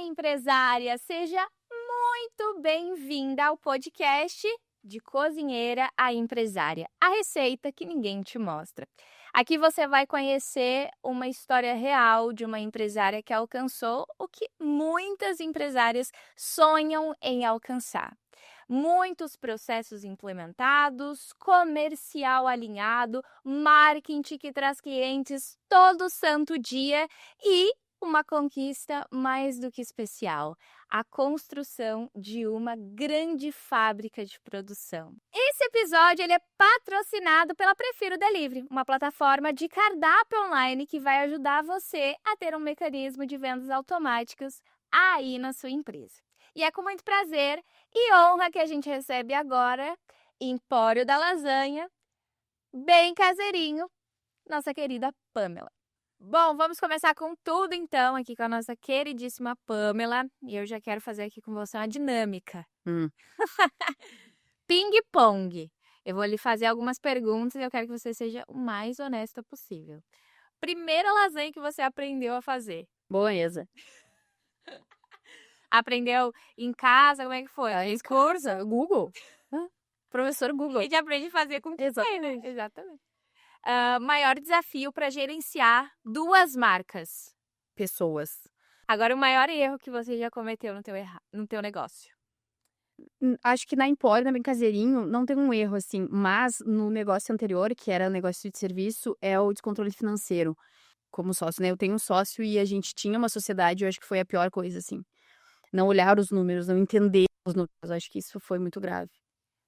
empresária! Seja muito bem-vinda ao podcast de Cozinheira a Empresária, a receita que ninguém te mostra. Aqui você vai conhecer uma história real de uma empresária que alcançou o que muitas empresárias sonham em alcançar. Muitos processos implementados, comercial alinhado, marketing que traz clientes todo santo dia e uma conquista mais do que especial, a construção de uma grande fábrica de produção. Esse episódio ele é patrocinado pela Prefiro Delivery, uma plataforma de cardápio online que vai ajudar você a ter um mecanismo de vendas automáticos aí na sua empresa. E é com muito prazer e honra que a gente recebe agora Empório da Lasanha, bem caseirinho, nossa querida Pamela. Bom, vamos começar com tudo então, aqui com a nossa queridíssima Pamela. E eu já quero fazer aqui com você uma dinâmica. Ping-pong. Eu vou lhe fazer algumas perguntas e eu quero que você seja o mais honesta possível. Primeira lasanha que você aprendeu a fazer? Bolonhesa. Aprendeu em casa? Como é que foi? Curso, Google. Professor A Google. gente aprende a fazer com quem, né? Exatamente. Exatamente. Maior desafio para gerenciar duas marcas. Pessoas. Agora, o maior erro que você já cometeu no teu negócio. Acho que na Empório, na Bem Caseirinho, não tem um erro, assim. Mas no negócio anterior, que era o negócio de serviço, é o descontrole financeiro. Como sócio, né? Eu tenho um sócio e a gente tinha uma sociedade, eu acho que foi a pior coisa, assim. Não olhar os números, não entender os números. Eu acho que isso foi muito grave.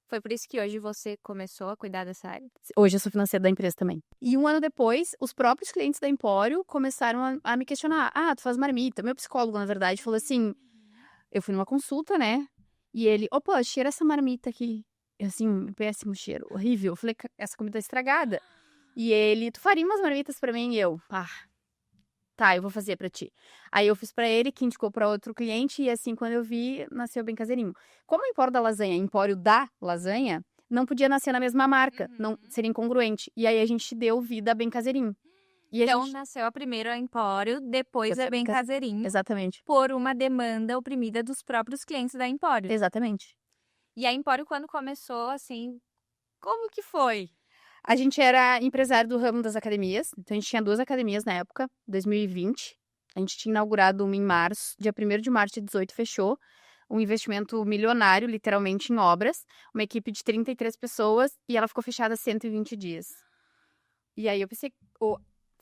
Foi por isso que hoje você começou a cuidar dessa área? Hoje eu sou financeira da empresa também. E um ano depois, os próprios clientes da Empório começaram a me questionar. Tu faz marmita. Meu psicólogo, na verdade, falou assim... Eu fui numa consulta, né? E ele... Opa, cheira essa marmita aqui. Eu, assim, péssimo cheiro. Horrível. Eu falei, essa comida tá estragada. E ele... Tu faria umas marmitas pra mim? E eu... Tá, eu vou fazer pra ti. Aí eu fiz pra ele, que indicou pra outro cliente, e assim, quando eu vi, nasceu Bem Caseirinho. Como o Empório da Lasanha é Empório da Lasanha, não podia nascer na mesma marca, não seria incongruente. E aí a gente deu vida a Bem Caseirinho. E Então, nasceu a primeira Empório, depois a Bem Caseirinho. Exatamente. Por uma demanda oprimida dos próprios clientes da Empório. Exatamente. E a Empório, quando começou, assim, como que foi? A gente era empresário do ramo das academias, então a gente tinha 2 academias na época, 2020. A gente tinha inaugurado uma em março, dia 1º de março de 18 fechou. Um investimento milionário, literalmente, em obras. Uma equipe de 33 pessoas e ela ficou fechada 120 dias. E aí eu pensei,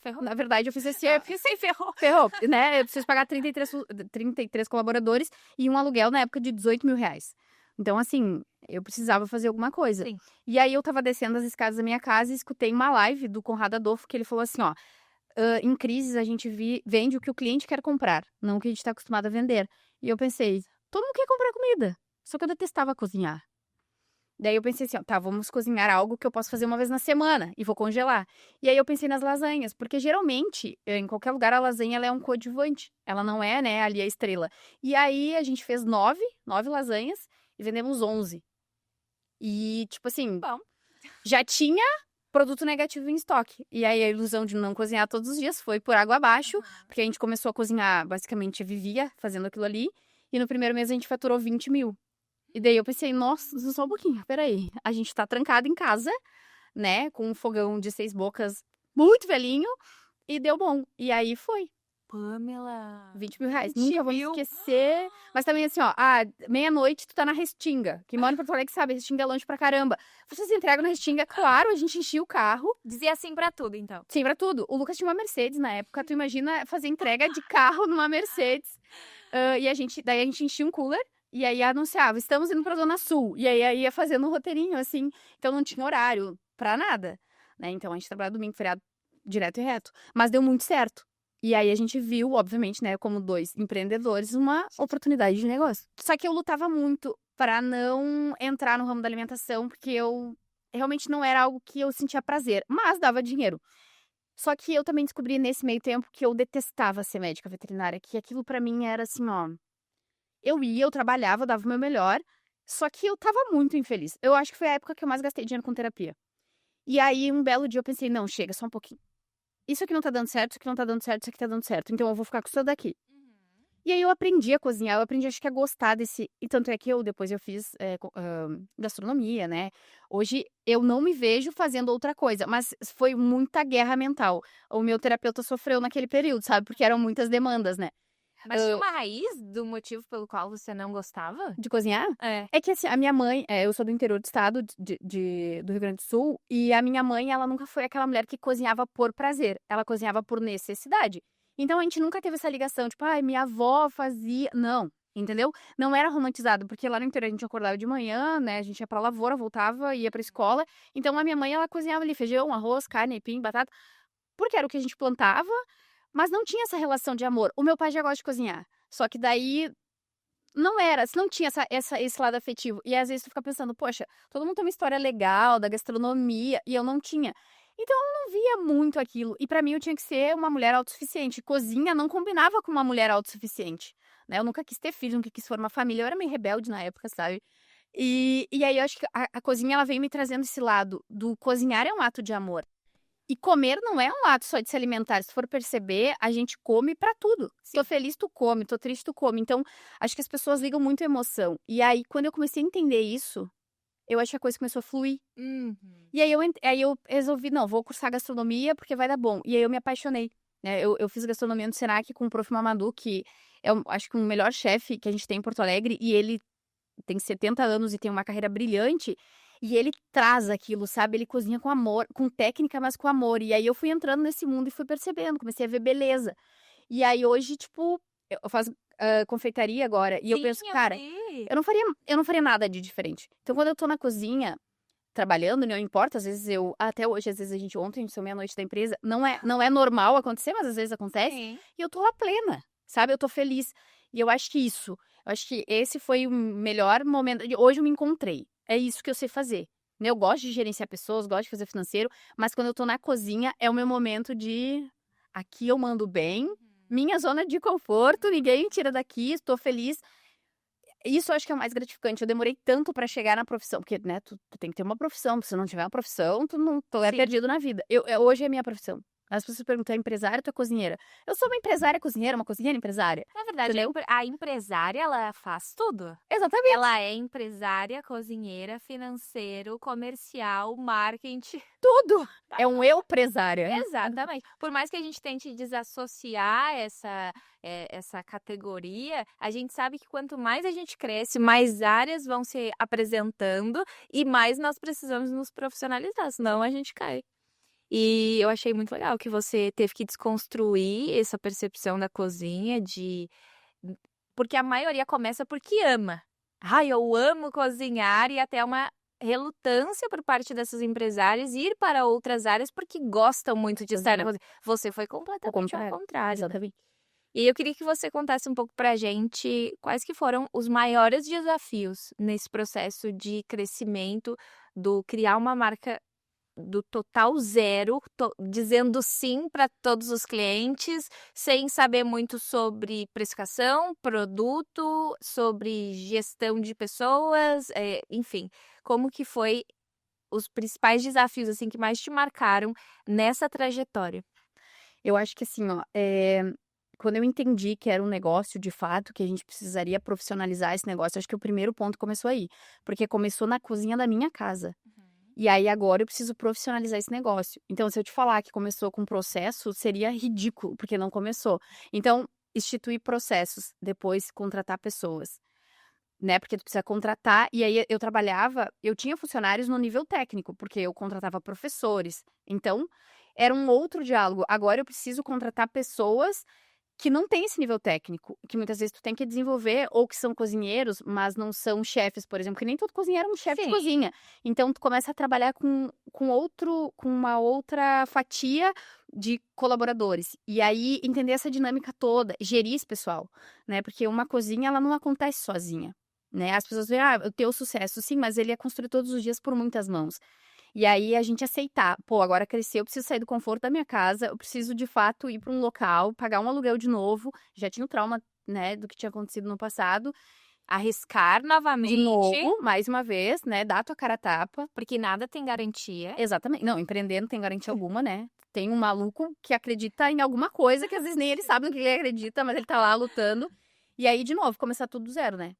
Ferrou? na verdade eu fiz assim, Eu pensei, ferrou. ferrou, né? Eu preciso pagar 33 colaboradores e um aluguel na época de 18 mil reais. Então, assim, eu precisava fazer alguma coisa. Sim. E aí eu tava descendo as escadas da minha casa e escutei uma live do Conrado Adolfo que ele falou assim, em crises a gente vende o que o cliente quer comprar, não o que a gente tá acostumado a vender. E eu pensei, todo mundo quer comprar comida, só que eu detestava cozinhar. Daí eu pensei assim, vamos cozinhar algo que eu posso fazer uma vez na semana e vou congelar. E aí eu pensei nas lasanhas, porque geralmente, em qualquer lugar, a lasanha ela é um coadjuvante. Ela não é, né, ali a estrela. E aí a gente fez 9 lasanhas e vendemos 11. E, tipo assim, Bom. já tinha produto negativo em estoque. E aí a ilusão de não cozinhar todos os dias foi por água abaixo, porque a gente começou a cozinhar, basicamente, vivia fazendo aquilo ali. E no primeiro mês a gente faturou 20 mil. E daí eu pensei, nossa, só um pouquinho, peraí. A gente tá trancado em casa, né, com um fogão de 6 bocas muito velhinho, e deu bom. E aí foi. Pamela. 20 mil reais. 20 Nunca vou me mil? esquecer. Mas também assim, meia-noite tu tá na Restinga. Quem mora em Porto Alegre sabe, Restinga é longe pra caramba. Vocês entregam na Restinga? Claro, a gente enchia o carro. Dizia sim pra tudo, então. Sim, pra tudo. O Lucas tinha uma Mercedes na época. Tu imagina fazer entrega de carro numa Mercedes. Daí a gente enchia um cooler. E aí anunciava, estamos indo pra Zona Sul. E aí ia fazendo um roteirinho, assim. Então não tinha horário pra nada, né? Então a gente trabalhava domingo, feriado, direto e reto. Mas deu muito certo. E aí a gente viu, obviamente, né, como 2 empreendedores, uma oportunidade de negócio. Só que eu lutava muito pra não entrar no ramo da alimentação, porque eu realmente não era algo que eu sentia prazer, mas dava dinheiro. Só que eu também descobri nesse meio tempo que eu detestava ser médica veterinária, que aquilo pra mim era assim, eu trabalhava, eu dava o meu melhor, só que eu tava muito infeliz. Eu acho que foi a época que eu mais gastei dinheiro com terapia. E aí, um belo dia eu pensei, não, chega, só um pouquinho. Isso aqui não tá dando certo, isso aqui não tá dando certo, isso aqui tá dando certo. Então eu vou ficar com isso daqui. E aí eu aprendi a cozinhar, eu aprendi acho que a gostar desse e tanto é que depois eu fiz, gastronomia, né. Hoje eu não me vejo fazendo outra coisa, mas foi muita guerra mental. O meu terapeuta sofreu naquele período, sabe, porque eram muitas demandas, né. Mas tinha uma raiz do motivo pelo qual você não gostava? De cozinhar? É. É que assim, a minha mãe eu sou do interior do estado do Rio Grande do Sul, e a minha mãe, ela nunca foi aquela mulher que cozinhava por prazer, ela cozinhava por necessidade. Então a gente nunca teve essa ligação, tipo: "Ai, minha avó fazia", não, entendeu? Não era romantizado, porque lá no interior a gente acordava de manhã, né, a gente ia pra lavoura, voltava, ia pra escola, então a minha mãe, ela cozinhava ali feijão, arroz, carne, aipim, batata, porque era o que a gente plantava, mas não tinha essa relação de amor. O meu pai já gosta de cozinhar, só que daí não era, se não tinha esse lado afetivo. E às vezes tu fica pensando: "Poxa, todo mundo tem uma história legal da gastronomia", e eu não tinha. Então eu não via muito aquilo. E pra mim eu tinha que ser uma mulher autossuficiente. Cozinha não combinava com uma mulher autossuficiente, né. Eu nunca quis ter filho, nunca quis formar família, eu era meio rebelde na época, sabe. E aí eu acho que a cozinha ela veio me trazendo esse lado do cozinhar é um ato de amor. E comer não é um ato só de se alimentar, se for perceber, a gente come pra tudo. Se tô feliz, tu come, tô triste, tu come. Então, acho que as pessoas ligam muito à emoção. E aí, quando eu comecei a entender isso, eu acho que a coisa começou a fluir. Uhum. E aí eu resolvi: "Não, vou cursar gastronomia, porque vai dar bom". E aí eu me apaixonei, né. Eu fiz gastronomia no Senac com o Prof. Mamadou, que é acho que o melhor chefe que a gente tem em Porto Alegre, e ele tem 70 anos e tem uma carreira brilhante, e ele traz aquilo, sabe, ele cozinha com amor, com técnica, mas com amor. E aí eu fui entrando nesse mundo e fui percebendo, comecei a ver beleza. E aí hoje, tipo, eu faço, confeitaria agora, e eu Sim, penso: eu "Cara, vi. eu não faria nada de diferente". Então quando eu tô na cozinha, trabalhando, não importa, às vezes até hoje, às vezes ontem a gente saiu meia-noite da empresa, não é normal acontecer, mas às vezes acontece, Sim. e eu tô lá plena, sabe, eu tô feliz. E eu acho que esse foi o melhor momento hoje eu me encontrei, é isso que eu sei fazer, né, eu gosto de gerenciar pessoas, gosto de fazer financeiro, mas quando eu tô na cozinha é o meu momento de: "Aqui eu mando bem, minha zona de conforto, ninguém me tira daqui, estou feliz". Isso eu acho que é o mais gratificante, eu demorei tanto pra chegar na profissão, porque, né, tu tem que ter uma profissão, se não tiver uma profissão, tu é Sim. perdido na vida. Hoje é a minha profissão. As pessoas perguntam: "É empresária ou tu é cozinheira?". Eu sou uma empresária cozinheira, uma cozinheira empresária, Na verdade, entendeu? a empresária, ela faz tudo. Exatamente, Ela é empresária, cozinheira, financeiro, comercial, marketing. tudo. É um eu-presária. Exatamente. Por mais que a gente tente desassociar essa categoria, a gente sabe que quanto mais a gente cresce, mais áreas vão se apresentando e mais nós precisamos nos profissionalizar, senão a gente cai. E eu achei muito legal que você teve que desconstruir essa percepção da cozinha porque a maioria começa porque ama. "Ai, eu amo cozinhar", e até uma relutância por parte dessas empresárias ir para outras áreas, porque gostam muito de estar na Exato. cozinha. Você foi O completamente ao contrário. contrário, né. Exatamente. E eu queria que você contasse um pouco pra gente quais que foram os maiores desafios nesse processo de crescimento, do criar uma marca do total zero, dizendo sim para todos os clientes, sem saber muito sobre precificação, produto, sobre gestão de pessoas, enfim. Como que foi os principais desafios, assim, que mais te marcaram nessa trajetória? Eu acho que assim, ó, quando eu entendi que era um negócio de fato, que a gente precisaria profissionalizar esse negócio, acho que o primeiro ponto começou aí, porque começou na cozinha da minha casa. E aí agora eu preciso profissionalizar esse negócio. Então, se eu te falar que começou com processo, seria ridículo, porque não começou. Então, instituir processos, depois contratar pessoas, né? Porque tu precisa contratar. E aí eu tinha funcionários no nível técnico, porque eu contratava professores. Então, era um outro diálogo. Agora eu preciso contratar pessoas que não tem esse nível técnico, que muitas vezes tu tem que desenvolver, ou que são cozinheiros, mas não são chefes, por exemplo, que nem todo cozinheiro é um chefe de Sim. cozinha. Então tu começa a trabalhar com uma outra fatia de colaboradores. E aí entender essa dinâmica toda, gerir esse pessoal, né? Porque uma cozinha ela não acontece sozinha, né? As pessoas veem, o teu sucesso, sim, mas ele é construído todos os dias por muitas mãos. E aí a gente aceitar, pô, agora cresceu, eu preciso sair do conforto da minha casa, eu preciso de fato ir para um local, pagar um aluguel de novo, já tinha o trauma, né, do que tinha acontecido no passado, Arriscar de novamente, novo, mais uma vez, né, dar a tua cara a tapa. porque nada tem garantia. Exatamente. Não, empreender não tem garantia alguma, né. Tem um maluco que acredita em alguma coisa que às vezes nem ele sabe no que ele acredita, mas ele tá lá lutando. E aí, de novo, começar tudo do zero, né?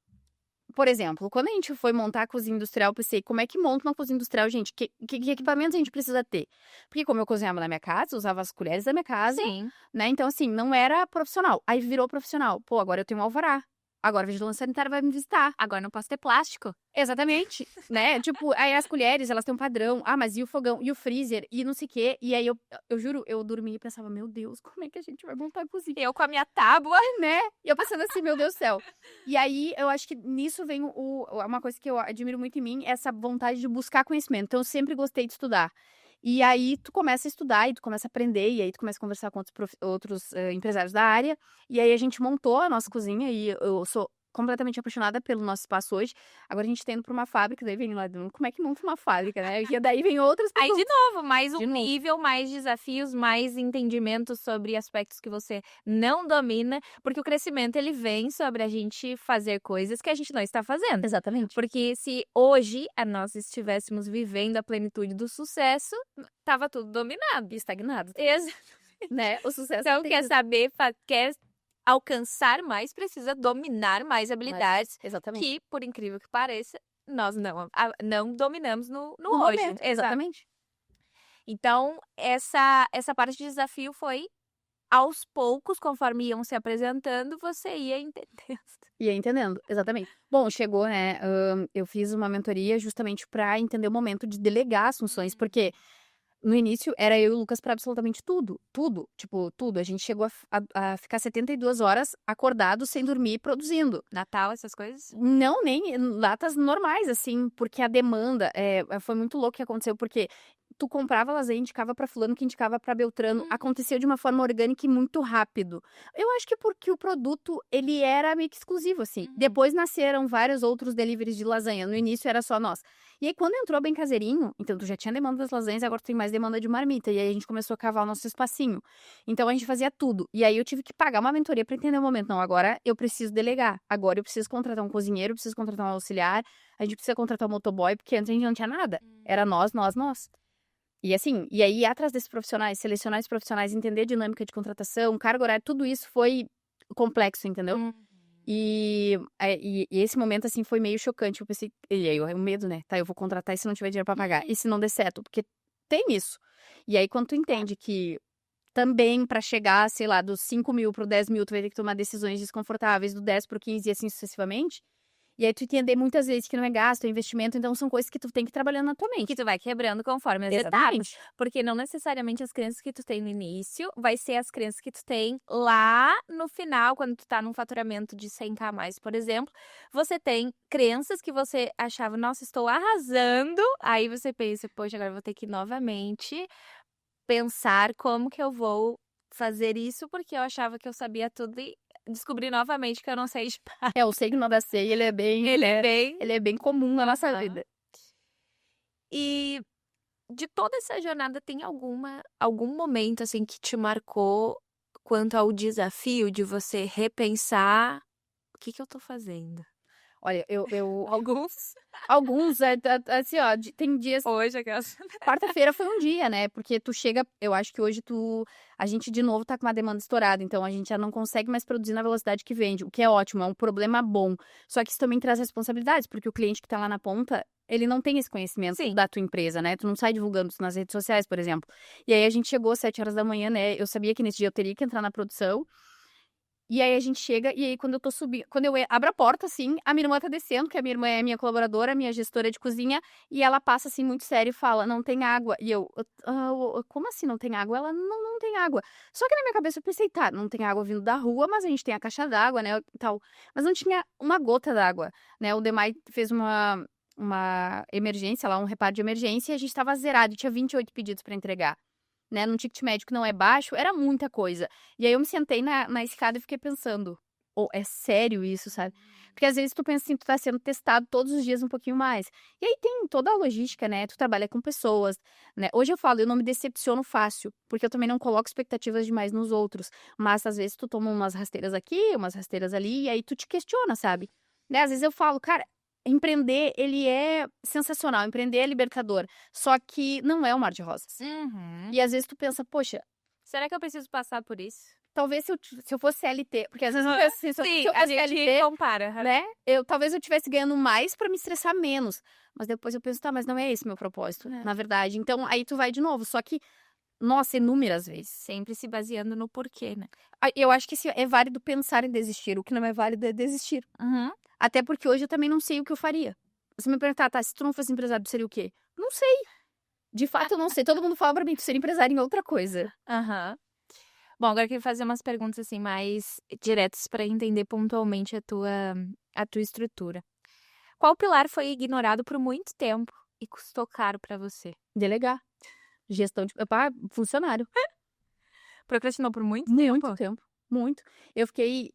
Por exemplo, quando a gente foi montar a cozinha industrial, eu pensei, como é que monta uma cozinha industrial, gente? Que equipamentos a gente precisa ter? Porque como eu cozinhava na minha casa, eu usava as colheres da minha casa, Sim. né? Então, assim, não era profissional. Aí virou profissional. Pô, agora eu tenho um alvará. Agora a vigilância sanitária vai me visitar. Agora não posso ter plástico. Exatamente, né? Tipo, aí as colheres, elas têm um padrão. Ah, mas e o fogão? E o freezer? E não sei o quê. E aí, eu juro, eu dormi e pensava, meu Deus, como é que a gente vai montar a cozinha? Eu com a minha tábua. Né? E eu pensando assim, meu Deus do céu. E aí, eu acho que nisso vem uma coisa que eu admiro muito em mim, essa vontade de buscar conhecimento. Então, eu sempre gostei de estudar. E aí, tu começa a estudar, e tu começa a aprender, e aí tu começa a conversar com outros empresários da área. E aí, a gente montou a nossa cozinha, e eu sou completamente apaixonada pelo nosso espaço hoje. Agora, a gente tá indo pra uma fábrica, daí vem lá, como é que monta uma fábrica, né? E daí vem outras Aí, perguntas. de novo, mais De um novo. nível, mais desafios, mais entendimento sobre aspectos que você não domina, porque o crescimento, ele vem sobre a gente fazer coisas que a gente não está fazendo. Exatamente. Porque se hoje nós estivéssemos vivendo a plenitude do sucesso, tava tudo dominado. E estagnado, Exato. né? O sucesso Então, tem quer que- saber, quer alcançar mais, precisa dominar mais habilidades, Exatamente. que, por incrível que pareça, nós não dominamos no No hoje. momento, Exato. exatamente. Então, essa parte de desafio foi aos poucos, conforme iam se apresentando, você ia entendendo. Ia entendendo, exatamente. Bom, chegou, né, eu fiz uma mentoria justamente pra entender o momento de delegar as funções, porque no início era eu e o Lucas pra absolutamente tudo, tudo, tipo, tudo. A gente chegou a ficar 72 horas acordado, sem dormir, produzindo. Natal, essas coisas? Não, nem datas normais, assim, porque a demanda, foi muito louco o que aconteceu, porque tu comprava lasanha, indicava pra fulano, que indicava pra Beltrano, aconteceu de uma forma orgânica e muito rápido. Eu acho que porque o produto, ele era meio que exclusivo, assim. Depois nasceram vários outros deliveries de lasanha, no início era só nós. E aí, quando entrou Bem Caseirinho, então tu já tinha demanda das lasanhas, agora tu tem mais demanda de marmita, e aí a gente começou a cavar o nosso espacinho. Então a gente fazia tudo. E aí eu tive que pagar uma mentoria pra entender o momento. Não, agora eu preciso delegar. Agora eu preciso contratar um cozinheiro, eu preciso contratar um auxiliar, a gente precisa contratar um motoboy, porque antes a gente não tinha nada. Era nós, nós, nós. E assim, e aí ir atrás desses profissionais, selecionar esses profissionais, entender a dinâmica de contratação, carga horária, tudo isso foi complexo, entendeu? E esse momento, assim, foi meio chocante. Eu pensei, e aí o medo, né? Tá, eu vou contratar e se não tiver dinheiro pra pagar? E se não der certo? Porque tem isso. E aí, quando tu entende que também pra chegar, sei lá, dos 5 mil pro 10 mil, tu vai ter que tomar decisões desconfortáveis, do 10 pro 15 e assim sucessivamente. E aí tu entender muitas vezes que não é gasto, é investimento, então são coisas que tu tem que ir trabalhando na tua mente. Que tu vai quebrando conforme as etapas. Exatamente. Porque não necessariamente as crenças que tu tem no início vai ser as crenças que tu tem lá no final, quando tu tá num faturamento de 100k a mais, por exemplo. Você tem crenças que você achava, nossa, estou arrasando. Aí você pensa, poxa, agora eu vou ter que novamente pensar como que eu vou fazer isso, porque eu achava que eu sabia tudo e descobri novamente que eu não sei de nada. O signo da ceia, ele é bem... Ele é bem... Ele é bem comum na nossa vida. E de toda essa jornada, tem algum momento, assim, que te marcou quanto ao desafio de você repensar o que eu tô fazendo? Olha, Alguns. alguns, assim, ó, tem dias... Hoje, aquelas... Quarta-feira foi um dia, né? Porque tu chega... Eu acho que hoje a gente, de novo, tá com uma demanda estourada. Então, a gente já não consegue mais produzir na velocidade que vende. O que é ótimo, é um problema bom. Só que isso também traz responsabilidades. Porque o cliente que tá lá na ponta, ele não tem esse conhecimento Sim. da tua empresa, né? Tu não sai divulgando isso nas redes sociais, por exemplo. E aí, a gente chegou às 7 horas da manhã, né? Eu sabia que nesse dia eu teria que entrar na produção. E aí a gente chega, e aí quando eu tô subindo, quando eu abro a porta, assim, a minha irmã tá descendo, que a minha irmã é minha colaboradora, minha gestora de cozinha, e ela passa assim muito sério e fala, não tem água. E eu, como assim não tem água? Ela, não tem água. Só que na minha cabeça eu pensei, tá, não tem água vindo da rua, mas a gente tem a caixa d'água, né, e tal. Mas não tinha uma gota d'água, né? O Demai fez uma emergência lá, um reparo de emergência, e a gente tava zerado, e tinha 28 pedidos pra entregar. Né, num ticket médio que não é baixo, era muita coisa. E aí eu me sentei na escada e fiquei pensando, é sério isso, sabe? Porque às vezes tu pensa assim, tu tá sendo testado todos os dias um pouquinho mais. E aí tem toda a logística, né? Tu trabalha com pessoas, né? Hoje eu falo, eu não me decepciono fácil, porque eu também não coloco expectativas demais nos outros. Mas às vezes tu toma umas rasteiras aqui, umas rasteiras ali, e aí tu te questiona, sabe? Né? Às vezes eu falo, cara, empreender, ele é sensacional, empreender é libertador, só que não é um mar de rosas. E às vezes tu pensa, poxa, Será que eu preciso passar por isso? talvez se eu fosse CLT, porque às vezes eu penso assim, se Sim, eu a fosse gente CLT, compara. né? Talvez eu estivesse ganhando mais pra me estressar menos. Mas depois eu penso, tá, mas não é esse meu propósito, É. na verdade. Então, aí tu vai de novo. Só que, nossa, inúmeras vezes. Sempre se baseando no porquê, né? Eu acho que é válido pensar em desistir. O que não é válido é desistir. Uhum. Até porque hoje eu também não sei o que eu faria. Se me perguntar, tá, se tu não fosse empresário, tu seria o quê? Não sei. De fato, eu não sei. Todo mundo fala pra mim, tu seria empresário em outra coisa. Aham. Bom, agora eu queria fazer umas perguntas assim mais diretas para entender pontualmente a tua estrutura. Qual pilar foi ignorado por muito tempo e custou caro para você? Delegar. Gestão de... funcionário. Procrastinou por muito Muito tempo? tempo. Muito. Eu fiquei.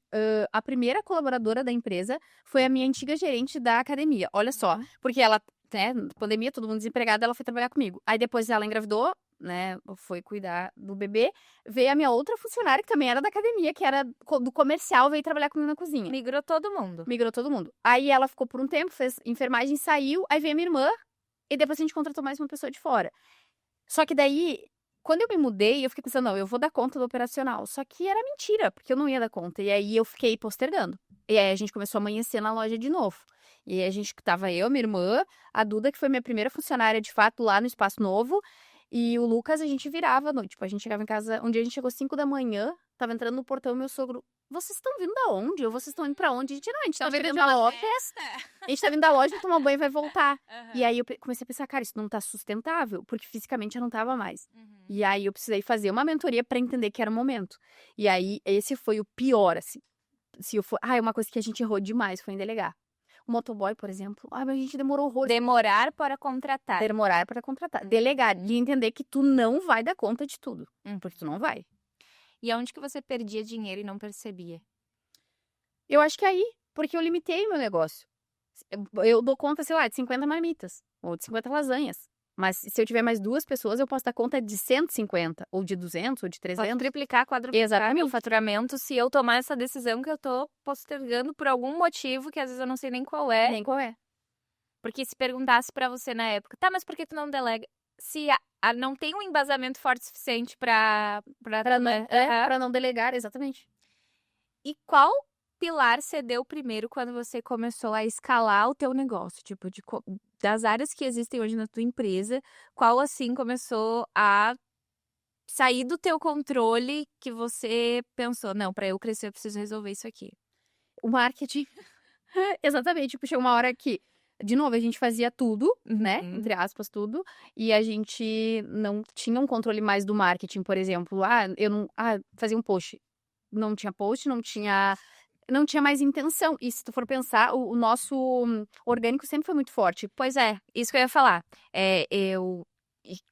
A primeira colaboradora da empresa foi a minha antiga gerente da academia. Olha só. Uhum. Porque ela, né, pandemia, todo mundo desempregado, ela foi trabalhar comigo. Aí depois ela engravidou, né, foi cuidar do bebê. Veio a minha outra funcionária, que também era da academia, que era do comercial, veio trabalhar comigo na cozinha. Migrou todo mundo. Migrou todo mundo. Aí ela ficou por um tempo, fez enfermagem, saiu. Aí veio a minha irmã. E depois a gente contratou mais uma pessoa de fora. Só que daí, quando eu me mudei, eu fiquei pensando, não, eu vou dar conta do operacional. Só que era mentira, porque eu não ia dar conta. E aí eu fiquei postergando. E aí a gente começou a amanhecer na loja de novo. E aí a gente tava eu, minha irmã, a Duda, que foi minha primeira funcionária de fato lá no Espaço Novo. E o Lucas, a gente virava à noite. Tipo, a gente chegava em casa. Um dia a gente chegou 5 da manhã, tava entrando no portão, meu sogro. Vocês estão vindo da onde? Ou vocês estão indo pra onde? A gente, não, a gente tá vindo da loja. A gente tá vindo da loja, tomar banho e vai voltar. E aí eu comecei a pensar, cara, isso não tá sustentável, porque fisicamente eu não tava mais. Uhum. E aí eu precisei fazer uma mentoria pra entender que era o momento. E aí esse foi o pior, assim. Se eu for... é uma coisa que a gente errou demais, foi em delegar. O motoboy, por exemplo, mas a gente demorou horrores. Demorar para contratar. Demorar para contratar. Delegar, de entender que tu não vai dar conta de tudo, porque tu não vai. E aonde que você perdia dinheiro e não percebia? Eu acho que aí, porque eu limitei meu negócio. Eu dou conta, sei lá, de 50 marmitas, ou de 50 lasanhas. Mas se eu tiver mais 2 pessoas, eu posso dar conta de 150, ou de 200, ou de Pode 300. triplicar, quadruplicar Exatamente. meu faturamento se eu tomar essa decisão que eu tô postergando por algum motivo que às vezes eu não sei nem qual é. Nem qual é. Porque se perguntasse pra você na época, tá, mas por que tu não delega? Se não tem um embasamento forte o suficiente pra Pra não delegar, exatamente. E qual pilar cedeu primeiro quando você começou a escalar o teu negócio? Tipo, das áreas que existem hoje na tua empresa, qual assim começou a sair do teu controle que você pensou, não, pra eu crescer eu preciso resolver isso aqui? O marketing. Exatamente. Tipo, chegou uma hora que, de novo, a gente fazia tudo, né? Uhum. Entre aspas, tudo. E a gente não tinha um controle mais do marketing, por exemplo. Eu não. Fazia um post. Não tinha post, não tinha mais intenção. E se tu for pensar, o nosso orgânico sempre foi muito forte. Pois é, isso que eu ia falar. Eu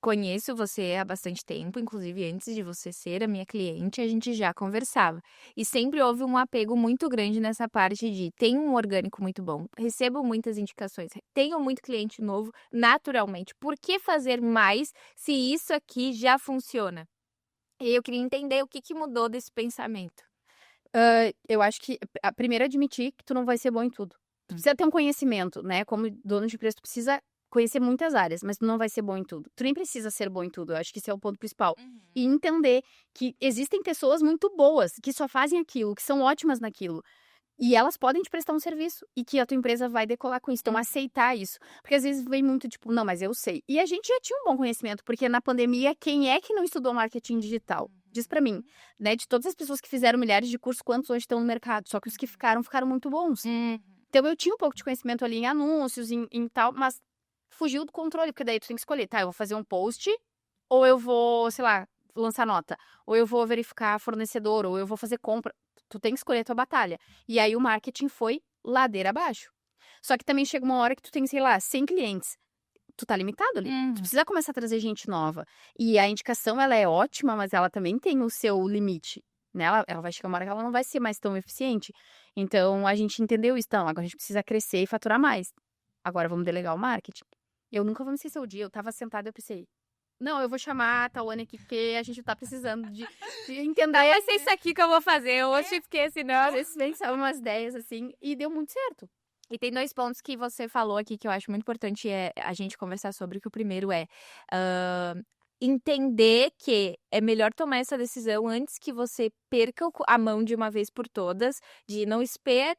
conheço você há bastante tempo, inclusive antes de você ser a minha cliente, a gente já conversava. E sempre houve um apego muito grande nessa parte de tenho um orgânico muito bom, recebo muitas indicações, tenho muito cliente novo, naturalmente. Por que fazer mais se isso aqui já funciona? E eu queria entender o que mudou desse pensamento. Eu acho que, primeiro, admitir que tu não vai ser bom em tudo. Tu precisa ter um conhecimento, né? Como dono de empresa, tu precisa conhecer muitas áreas, mas tu não vai ser bom em tudo. Tu nem precisa ser bom em tudo, eu acho que esse é o ponto principal. E entender que existem pessoas muito boas, que só fazem aquilo, que são ótimas naquilo. E elas podem te prestar um serviço e que a tua empresa vai decolar com isso. Então, aceitar isso. Porque às vezes vem muito tipo, não, mas eu sei. E a gente já tinha um bom conhecimento, porque na pandemia, quem é que não estudou marketing digital? Diz pra mim, né? De todas as pessoas que fizeram milhares de cursos, quantos hoje estão no mercado? Só que os que ficaram muito bons. Então, eu tinha um pouco de conhecimento ali em anúncios, em tal, mas fugiu do controle, porque daí tu tem que escolher, tá? Eu vou fazer um post, ou eu vou, sei lá, lançar nota, ou eu vou verificar fornecedor, ou eu vou fazer compra. Tu tem que escolher a tua batalha. E aí o marketing foi ladeira abaixo. Só que também chega uma hora que tu tem, sei lá, 100 clientes. Tu tá limitado ali. Tu precisa começar a trazer gente nova. E a indicação, ela é ótima, mas ela também tem o seu limite, né? Ela vai chegar uma hora que ela não vai ser mais tão eficiente. Então, a gente entendeu isso. Então, agora a gente precisa crescer e faturar mais. Agora vamos delegar o marketing. Eu nunca vou me esquecer o dia. Eu tava sentada e eu pensei, não, eu vou chamar a Tawane aqui, porque a gente tá precisando de entender. Vai ser isso aqui que eu vou fazer. Eu hoje fiquei assim, Às não. vezes vem, sabe, umas ideias assim, e deu muito certo. E tem 2 pontos que você falou aqui que eu acho muito importante a gente conversar sobre, que o primeiro é entender que é melhor tomar essa decisão antes que você perca a mão de uma vez por todas, de não espere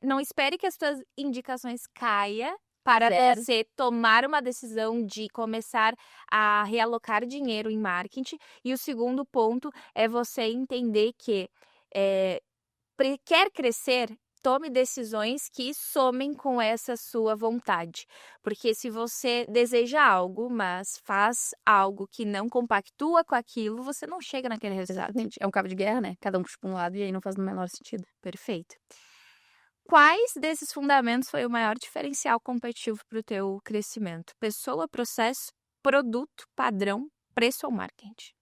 que as suas indicações caia para Zero. você tomar uma decisão de começar a realocar dinheiro em marketing. E o segundo ponto é você entender que quer crescer, tome decisões que somem com essa sua vontade. Porque se você deseja algo, mas faz algo que não compactua com aquilo, você não chega naquele resultado. Exatamente. É um cabo de guerra, né? Cada um puxa pra um lado e aí não faz o menor sentido. Perfeito. Quais desses fundamentos foi o maior diferencial competitivo para o teu crescimento? Pessoa, processo, produto, padrão, preço ou marketing?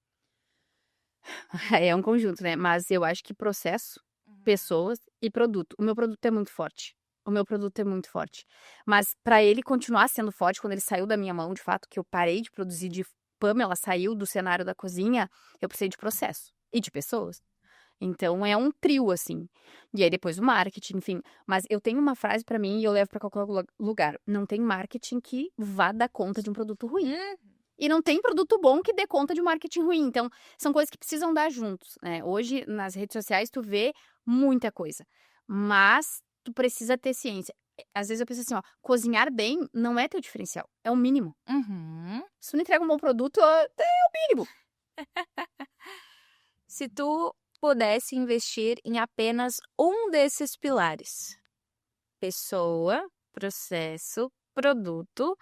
É um conjunto, né? Mas eu acho que processo, pessoas e produto. O meu produto é muito forte. Mas para ele continuar sendo forte, quando ele saiu da minha mão, de fato, que eu parei de produzir de Pamela, saiu do cenário da cozinha, eu precisei de processo e de pessoas. Então é um trio, assim. E aí depois o marketing, enfim. Mas eu tenho uma frase pra mim e eu levo pra qualquer lugar. Não tem marketing que vá dar conta de um produto ruim. E não tem produto bom que dê conta de um marketing ruim. Então, são coisas que precisam dar juntos, né? Hoje, nas redes sociais, tu vê muita coisa. Mas tu precisa ter ciência. Às vezes eu penso assim, ó, cozinhar bem não é teu diferencial. É o mínimo. Se tu não entrega um bom produto, é o mínimo. Se tu pudesse investir em apenas um desses pilares, pessoa, processo, produto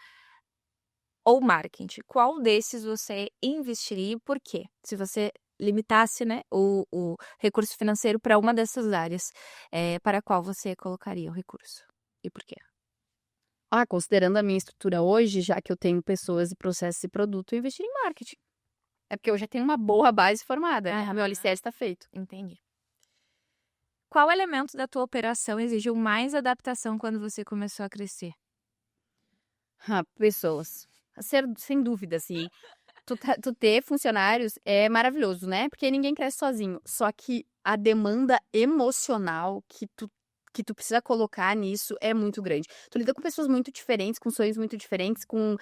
ou marketing, qual desses você investiria e por quê? Se você limitasse, né, o recurso financeiro para uma dessas áreas, para qual você colocaria o recurso? E por quê? Considerando a minha estrutura hoje, já que eu tenho pessoas e processos e produto, eu investir em marketing. É porque eu já tenho uma boa base formada. Meu alicerce está feito. Entendi. Qual elemento da tua operação exigiu mais adaptação quando você começou a crescer? Pessoas. Sem dúvida, assim. Tu ter funcionários é maravilhoso, né? Porque ninguém cresce sozinho. Só que a demanda emocional que tu precisa colocar nisso é muito grande. Tu lida com pessoas muito diferentes, com sonhos muito diferentes, com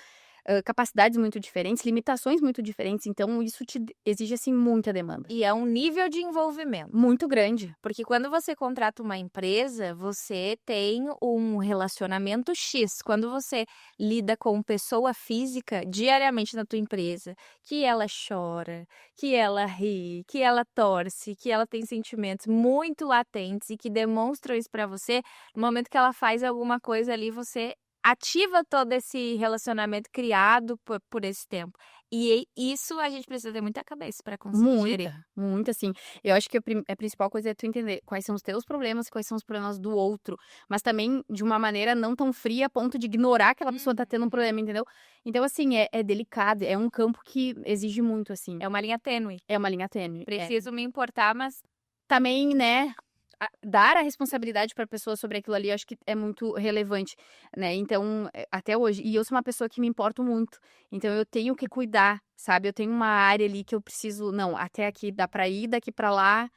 capacidades muito diferentes, limitações muito diferentes. Então, isso te exige, assim, muita demanda. E é um nível de envolvimento Muito grande. Porque quando você contrata uma empresa, você tem um relacionamento X. Quando você lida com pessoa física diariamente na tua empresa, que ela chora, que ela ri, que ela torce, que ela tem sentimentos muito latentes e que demonstram isso pra você, no momento que ela faz alguma coisa ali, você ativa todo esse relacionamento criado por esse tempo. E isso a gente precisa ter muita cabeça para conseguir gerir. Muita, assim. Eu acho que a principal coisa é tu entender quais são os teus problemas, quais são os problemas do outro. Mas também de uma maneira não tão fria a ponto de ignorar que aquela pessoa tá tendo um problema, entendeu? Então, assim, é delicado, é um campo que exige muito, assim. É uma linha tênue. É uma linha tênue. Preciso me importar, mas Também, né, dar a responsabilidade pra pessoa sobre aquilo ali, eu acho que é muito relevante, né? Então, até hoje. E eu sou uma pessoa que me importo muito. Então, eu tenho que cuidar, sabe? Eu tenho uma área ali que eu preciso. Não, até aqui dá pra ir, daqui pra lá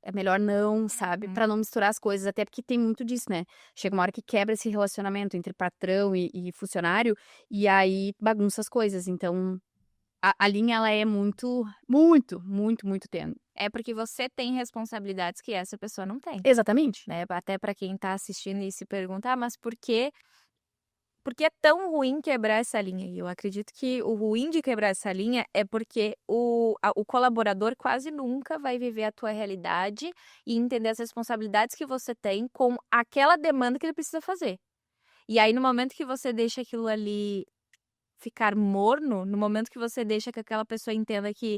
é melhor não, sabe? Pra não misturar as coisas. Até porque tem muito disso, né? Chega uma hora que quebra esse relacionamento entre patrão e funcionário, e aí bagunça as coisas. Então, a linha, ela é muito, muito, muito, muito tênue. é porque você tem responsabilidades que essa pessoa não tem, Exatamente. né? Até para quem tá assistindo e se perguntar, mas por que é tão ruim quebrar essa linha? E eu acredito que o ruim de quebrar essa linha é porque o colaborador quase nunca vai viver a tua realidade e entender as responsabilidades que você tem com aquela demanda que ele precisa fazer. E aí, no momento que você deixa aquilo ali ficar morno, no momento que você deixa que aquela pessoa entenda que,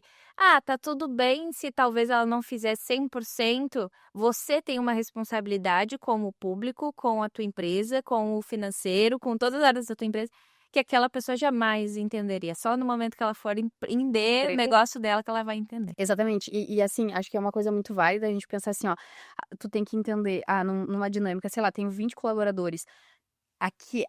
tá tudo bem se talvez ela não fizer 100%, você tem uma responsabilidade com o público, com a tua empresa, com o financeiro, com todas as áreas da tua empresa, que aquela pessoa jamais entenderia. Só no momento que ela for empreender o negócio dela que ela vai entender. Exatamente. E assim, acho que é uma coisa muito válida a gente pensar assim, ó, tu tem que entender, numa dinâmica, sei lá, tenho 20 colaboradores.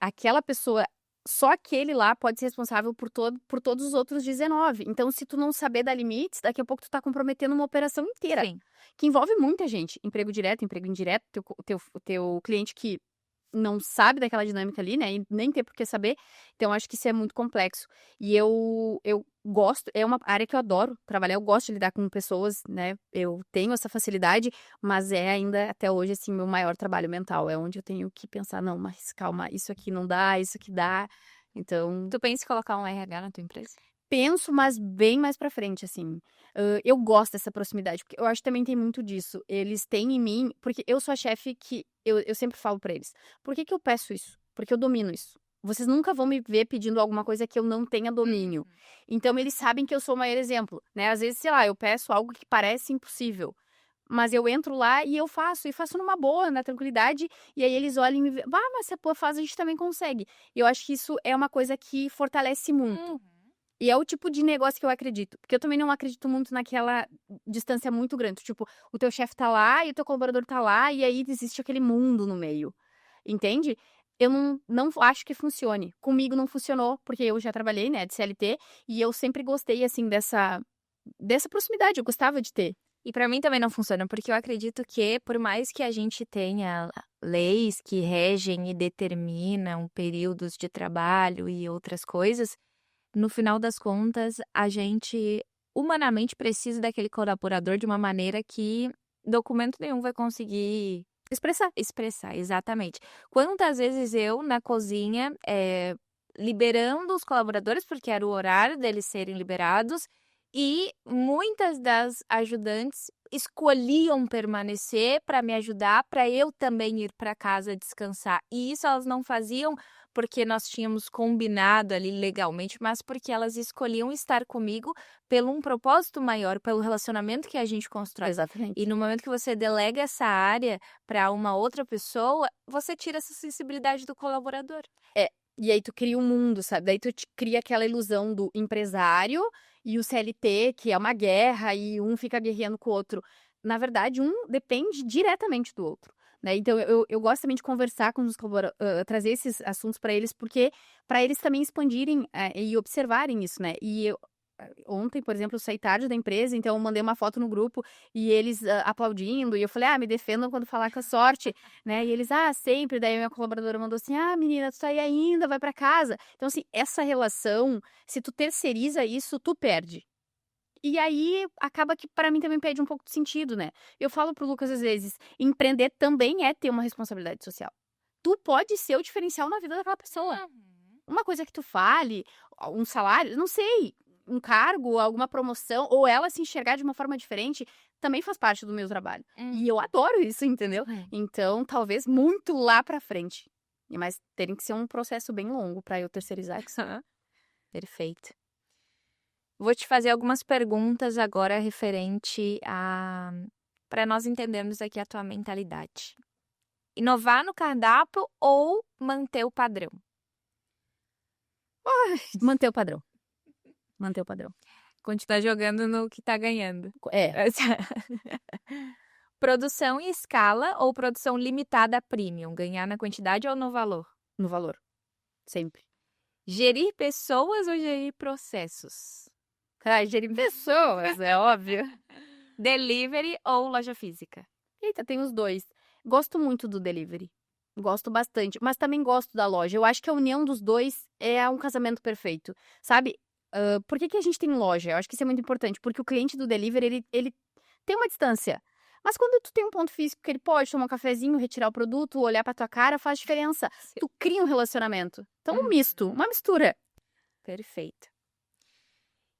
Aquela pessoa, só aquele lá pode ser responsável por todos os outros 19. Então, se tu não saber dar limites, daqui a pouco tu tá comprometendo uma operação inteira. Sim. Que envolve muita gente. Emprego direto, emprego indireto, teu cliente que não sabe daquela dinâmica ali, né? E nem tem por que saber. Então, acho que isso é muito complexo. E eu gosto, é uma área que eu adoro trabalhar, eu gosto de lidar com pessoas, né? Eu tenho essa facilidade, mas é ainda, até hoje, assim, meu maior trabalho mental. É onde eu tenho que pensar, não, mas calma, isso aqui não dá, isso aqui dá. Então, Tu pensa em colocar um RH na tua empresa? penso, mas bem mais pra frente, assim. Eu gosto dessa proximidade, porque eu acho que também tem muito disso. Eles têm em mim, porque eu sou a chefe que eu sempre falo pra eles: por que que eu peço isso? Porque eu domino isso. Vocês nunca vão me ver pedindo alguma coisa que eu não tenha domínio. Então, eles sabem que eu sou o maior exemplo, né? Às vezes, sei lá, eu peço algo que parece impossível. Mas eu entro lá e faço numa boa, na tranquilidade, e aí eles olham e me veem, mas se a Pô faz, a gente também consegue. E eu acho que isso é uma coisa que fortalece muito. E é o tipo de negócio que eu acredito. Porque eu também não acredito muito naquela distância muito grande. Tipo, o teu chefe tá lá e o teu colaborador tá lá, e aí existe aquele mundo no meio. Entende? Eu não acho que funcione. Comigo não funcionou, porque eu já trabalhei, né, de CLT, e eu sempre gostei, assim, dessa proximidade. Eu gostava de ter. E pra mim também não funciona, porque eu acredito que, por mais que a gente tenha leis que regem e determinam períodos de trabalho e outras coisas, no final das contas, a gente humanamente precisa daquele colaborador de uma maneira que documento nenhum vai conseguir expressar, exatamente. Quantas vezes eu, na cozinha, liberando os colaboradores, porque era o horário deles serem liberados, e muitas das ajudantes escolhiam permanecer para me ajudar, para eu também ir para casa descansar. E isso elas não faziam porque nós tínhamos combinado ali legalmente, mas porque elas escolhiam estar comigo pelo um propósito maior, pelo relacionamento que a gente constrói. Exatamente. E no momento que você delega essa área para uma outra pessoa, você tira essa sensibilidade do colaborador. E aí tu cria um mundo, sabe? Daí tu cria aquela ilusão do empresário e o CLT, que é uma guerra e um fica guerreando com o outro. Na verdade, um depende diretamente do outro, né? Então, eu gosto também de conversar com os colaboradores, trazer esses assuntos para eles, porque para eles também expandirem e observarem isso, né? Ontem, por exemplo, eu saí tarde da empresa, então eu mandei uma foto no grupo e eles aplaudindo, e eu falei, me defendam quando falar com a sorte, né? E eles, sempre. Daí a minha colaboradora mandou assim, menina, tu tá aí ainda, vai pra casa. Então, assim, essa relação, se tu terceiriza isso, tu perde. E aí, acaba que pra mim também perde um pouco de sentido, né? Eu falo pro Lucas às vezes, empreender também é ter uma responsabilidade social. Tu pode ser o diferencial na vida daquela pessoa. Uma coisa que tu fale, um salário, não sei, um cargo, alguma promoção, ou ela se enxergar de uma forma diferente, também faz parte do meu trabalho. E eu adoro isso, entendeu? Então, talvez muito lá pra frente. Mas teria que ser um processo bem longo pra eu terceirizar isso. Perfeito. Vou te fazer algumas perguntas agora referente para nós entendermos aqui a tua mentalidade. Inovar no cardápio ou manter o padrão? Manter o padrão. Manter o padrão. Continuar jogando no que tá ganhando. É. Produção em escala ou produção limitada a premium? Ganhar na quantidade ou no valor? No valor. Sempre. Gerir pessoas ou gerir processos? Gerir pessoas, é óbvio. Delivery ou loja física? Eita, tem os dois. Gosto muito do delivery. Gosto bastante. Mas também gosto da loja. Eu acho que a união dos dois é um casamento perfeito. Sabe? Por que a gente tem loja? Eu acho que isso é muito importante. Porque o cliente do delivery, ele tem uma distância. Mas quando tu tem um ponto físico que ele pode tomar um cafezinho, retirar o produto, olhar pra tua cara, faz diferença. Tu cria um relacionamento. Então, um misto. Uma mistura. Perfeito.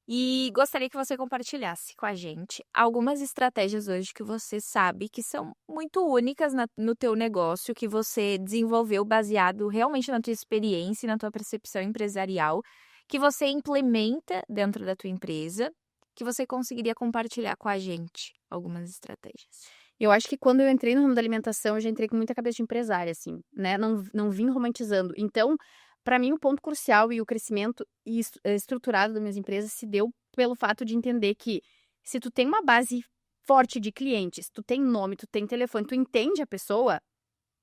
E gostaria que você compartilhasse com a gente algumas estratégias hoje que você sabe que são muito únicas no teu negócio, que você desenvolveu baseado realmente na tua experiência e na tua percepção empresarial, que você implementa dentro da tua empresa, que você conseguiria compartilhar com a gente algumas estratégias. Eu acho que quando eu entrei no ramo da alimentação, eu já entrei com muita cabeça de empresária, assim, né? Não vim romantizando. Então, para mim, o ponto crucial e o crescimento estruturado das minhas empresas se deu pelo fato de entender que se tu tem uma base forte de clientes, tu tem nome, tu tem telefone, tu entende a pessoa,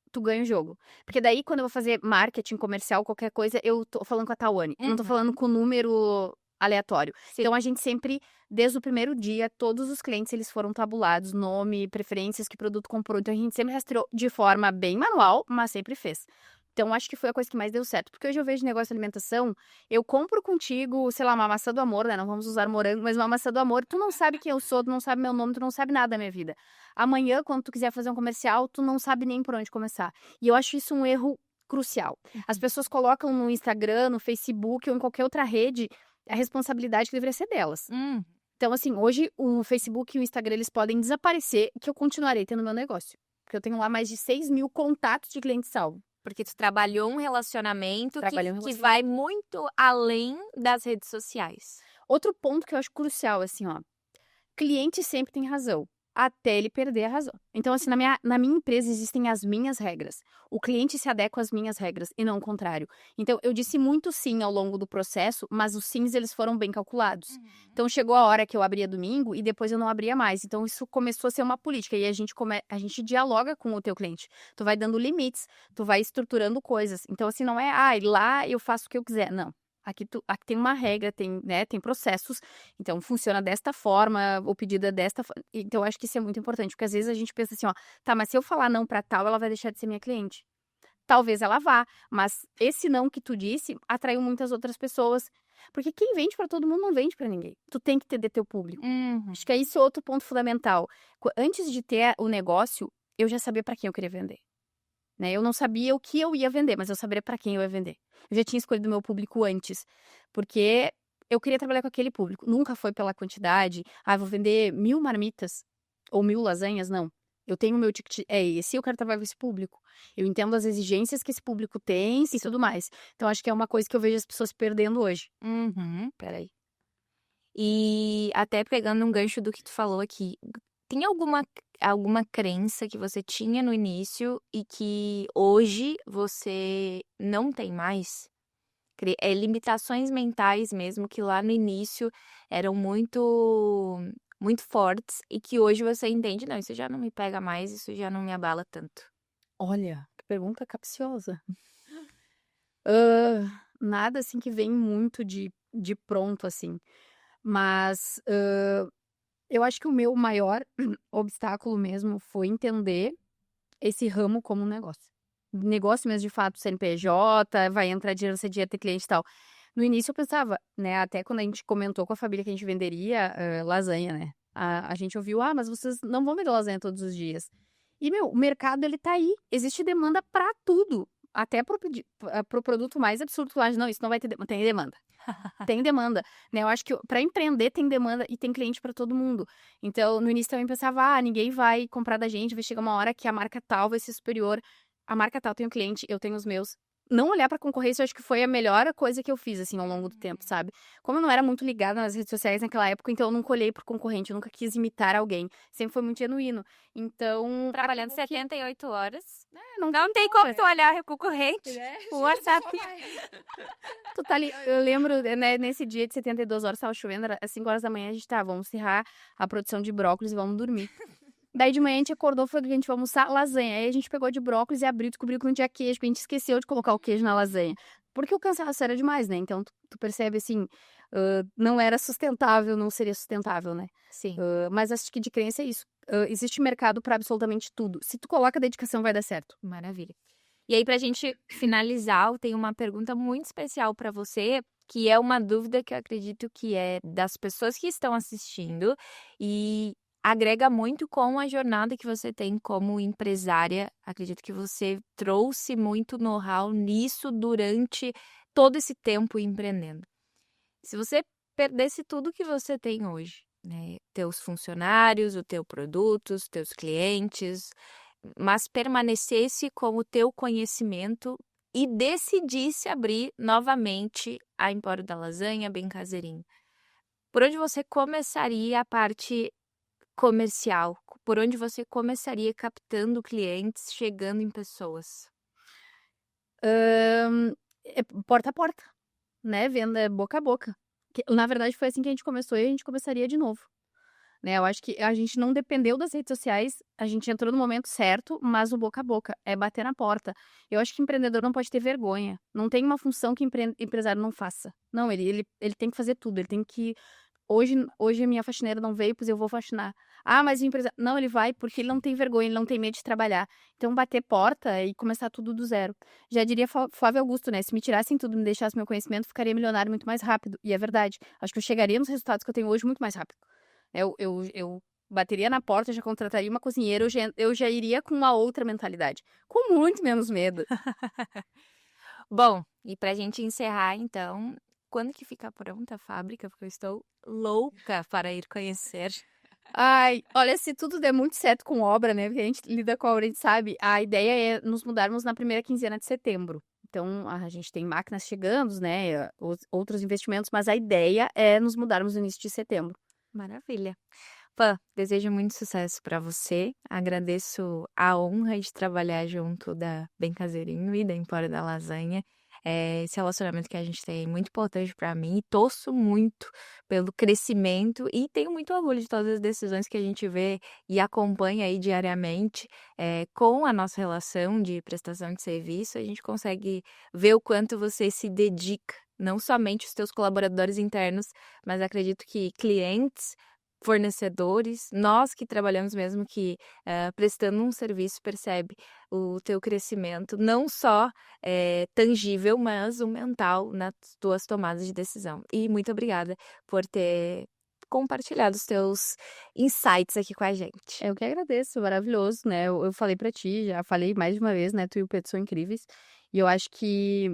tu ganha o jogo. Porque daí, quando eu vou fazer marketing comercial, qualquer coisa, eu tô falando com a Tawane. Não tô falando com o número aleatório. Sim. Então, a gente sempre, desde o primeiro dia, todos os clientes, eles foram tabulados, nome, preferências, que produto comprou. Então, a gente sempre rastreou de forma bem manual, mas sempre fez. Então, acho que foi a coisa que mais deu certo. Porque hoje eu vejo negócio de alimentação, eu compro contigo, sei lá, uma maçã do amor, né? Não vamos usar morango, mas uma maçã do amor. Tu não sabe quem eu sou, tu não sabe meu nome, tu não sabe nada da minha vida. Amanhã, quando tu quiser fazer um comercial, tu não sabe nem por onde começar. E eu acho isso um erro crucial. As pessoas colocam no Instagram, no Facebook ou em qualquer outra rede a responsabilidade que deveria ser delas. Então, assim, hoje o Facebook e o Instagram, eles podem desaparecer, que eu continuarei tendo meu negócio. Porque eu tenho lá mais de 6 mil contatos de clientes salvos. Porque tu trabalhou um relacionamento Trabalhei um que relacionamento. vai muito além das redes sociais. Outro ponto que eu acho crucial, assim, ó. Cliente sempre tem razão, até ele perder a razão. Então, assim, na minha empresa existem as minhas regras. O cliente se adequa às minhas regras e não o contrário. Então, eu disse muito sim ao longo do processo, mas os sims, eles foram bem calculados. Então, chegou a hora que eu abria domingo e depois eu não abria mais. Então, isso começou a ser uma política. E a gente dialoga com o teu cliente. Tu vai dando limites, tu vai estruturando coisas. Então, assim, não é, lá eu faço o que eu quiser. Não. Aqui tem uma regra, tem processos, então funciona desta forma, o pedido é desta forma. Então, eu acho que isso é muito importante, porque às vezes a gente pensa assim, ó, tá, mas se eu falar não pra tal, ela vai deixar de ser minha cliente. Talvez ela vá, mas esse não que tu disse atraiu muitas outras pessoas. Porque quem vende pra todo mundo não vende pra ninguém. Tu tem que entender teu público. Acho que esse é outro ponto fundamental. Antes de ter o negócio, eu já sabia pra quem eu queria vender. Né? Eu não sabia o que eu ia vender, mas eu sabia para quem eu ia vender. Eu já tinha escolhido o meu público antes, porque eu queria trabalhar com aquele público. Nunca foi pela quantidade, vou vender 1000 marmitas ou 1000 lasanhas, não. Eu tenho o meu ticket, é esse, eu quero trabalhar com esse público. Eu entendo as exigências que esse público tem e tudo mais. Então, acho que é uma coisa que eu vejo as pessoas perdendo hoje. Peraí. E até pegando um gancho do que tu falou aqui, tem alguma crença que você tinha no início e que hoje você não tem mais? Limitações mentais mesmo, que lá no início eram muito, muito fortes e que hoje você entende, não, isso já não me pega mais, isso já não me abala tanto. Olha, que pergunta capciosa. Nada assim que vem muito de pronto, assim. Mas eu acho que o meu maior obstáculo mesmo foi entender esse ramo como um negócio. Negócio mesmo, de fato, CNPJ, vai entrar dinheiro, ser dinheiro, ter cliente e tal. No início eu pensava, né, até quando a gente comentou com a família que a gente venderia lasanha, né? A gente ouviu, mas vocês não vão vender lasanha todos os dias. E, meu, o mercado, ele tá aí. Existe demanda pra tudo. Até pro produto mais absurdo, tu acha, não, isso não vai ter demanda. Tem demanda. Tem demanda, né? Eu acho que para empreender tem demanda e tem cliente para todo mundo. Então, no início também pensava, ninguém vai comprar da gente, vai chegar uma hora que a marca tal vai ser superior. A marca tal tem um cliente, eu tenho os meus. Não olhar pra concorrência, eu acho que foi a melhor coisa que eu fiz, assim, ao longo do tempo, sabe? Como eu não era muito ligada nas redes sociais naquela época, então eu nunca olhei pro concorrente, eu nunca quis imitar alguém. Sempre foi muito genuíno. Então... Trabalhando 78 horas. não Não tem como tu olhar o concorrente. O WhatsApp. Tu tá ali, eu lembro, né, nesse dia de 72 horas, tava chovendo, era às 5 horas da manhã, a gente vamos encerrar a produção de brócolis e vamos dormir. Daí de manhã a gente acordou, foi que a gente vai almoçar lasanha. Aí a gente pegou de brócolis e abriu, descobriu que não tinha queijo, porque a gente esqueceu de colocar o queijo na lasanha. Porque o cansaço era demais, né? Então tu percebe assim, não era sustentável, não seria sustentável, né? Sim. Mas acho que de crença é isso. Existe mercado pra absolutamente tudo. Se tu coloca dedicação, vai dar certo. Maravilha. E aí, pra gente finalizar, eu tenho uma pergunta muito especial pra você, que é uma dúvida que eu acredito que é das pessoas que estão assistindo e agrega muito com a jornada que você tem como empresária. Acredito que você trouxe muito know-how nisso durante todo esse tempo empreendendo. Se você perdesse tudo que você tem hoje, né, teus funcionários, o teu produto, os teus clientes, mas permanecesse com o teu conhecimento e decidisse abrir novamente a Empório da Lasanha, Bem Caseirinho, por onde você começaria a parte comercial? Por onde você começaria captando clientes, chegando em pessoas? Porta a porta, né? Venda boca a boca. Na verdade, foi assim que a gente começou e a gente começaria de novo. né? Eu acho que a gente não dependeu das redes sociais, a gente entrou no momento certo, mas o boca a boca é bater na porta. Eu acho que empreendedor não pode ter vergonha. Não tem uma função que empresário não faça. Não, ele tem que fazer tudo. Ele tem que. Hoje a minha faxineira não veio, pois eu vou faxinar. Ah, mas o empresário. Não, ele vai porque ele não tem vergonha, ele não tem medo de trabalhar. Então, bater porta e começar tudo do zero. Já diria Flávio Augusto, né? Se me tirassem tudo, me deixassem meu conhecimento, ficaria milionário muito mais rápido. E é verdade. Acho que eu chegaria nos resultados que eu tenho hoje muito mais rápido. Eu bateria na porta, já contrataria uma cozinheira, eu já iria com uma outra mentalidade. Com muito menos medo. Bom, e pra gente encerrar, então, quando que fica pronta a fábrica? Porque eu estou louca para ir conhecer. Ai, olha, se tudo der muito certo com obra, né? Porque a gente lida com a obra, a gente sabe. A ideia é nos mudarmos na primeira quinzena de setembro. Então, a gente tem máquinas chegando, né? Outros investimentos, mas a ideia é nos mudarmos no início de setembro. Maravilha. Pã, desejo muito sucesso para você. Agradeço a honra de trabalhar junto da Bem Caseirinho e da Empório da Lasanha. Esse relacionamento que a gente tem é muito importante para mim e torço muito pelo crescimento e tenho muito orgulho de todas as decisões que a gente vê e acompanha aí diariamente. Com a nossa relação de prestação de serviço, a gente consegue ver o quanto você se dedica, não somente os teus colaboradores internos, mas acredito que clientes, fornecedores, nós que trabalhamos mesmo que prestando um serviço, percebe o teu crescimento, não só tangível, mas o mental nas tuas tomadas de decisão. E muito obrigada por ter compartilhado os teus insights aqui com a gente. Eu que agradeço, maravilhoso, né? Eu falei pra ti, já falei mais de uma vez, né? Tu e o Pedro são incríveis. E eu acho que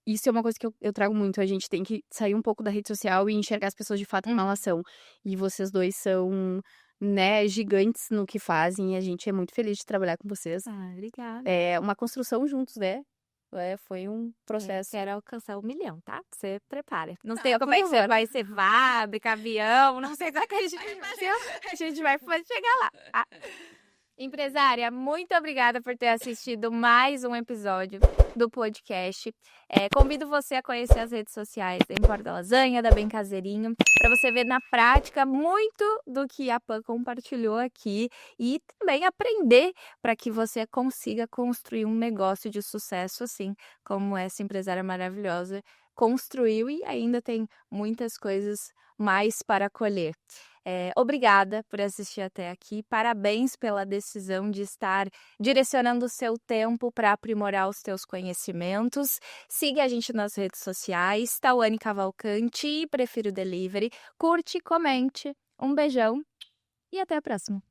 isso é uma coisa que eu trago muito. A gente tem que sair um pouco da rede social e enxergar as pessoas de fato como elas são. E vocês dois são, né, gigantes no que fazem. E a gente é muito feliz de trabalhar com vocês. Obrigada. É uma construção juntos, né? Foi um processo. Quero alcançar 1 milhão, tá? Você prepara. Não sei como é que vai ser fábrica, avião, não sei como que a gente vai fazer. A gente vai chegar lá. Tá? Empresária, muito obrigada por ter assistido mais um episódio do podcast. Convido você a conhecer as redes sociais da Empório da Lasanha, da Bem Caseirinho, para você ver na prática muito do que a Pan compartilhou aqui e também aprender para que você consiga construir um negócio de sucesso, assim como essa empresária maravilhosa construiu e ainda tem muitas coisas mais para colher. Obrigada por assistir até aqui. Parabéns pela decisão de estar direcionando o seu tempo para aprimorar os teus conhecimentos. Siga a gente nas redes sociais, Tawane Cavalcante e Prefiro Delivery. Curte, comente. Um beijão e até a próxima.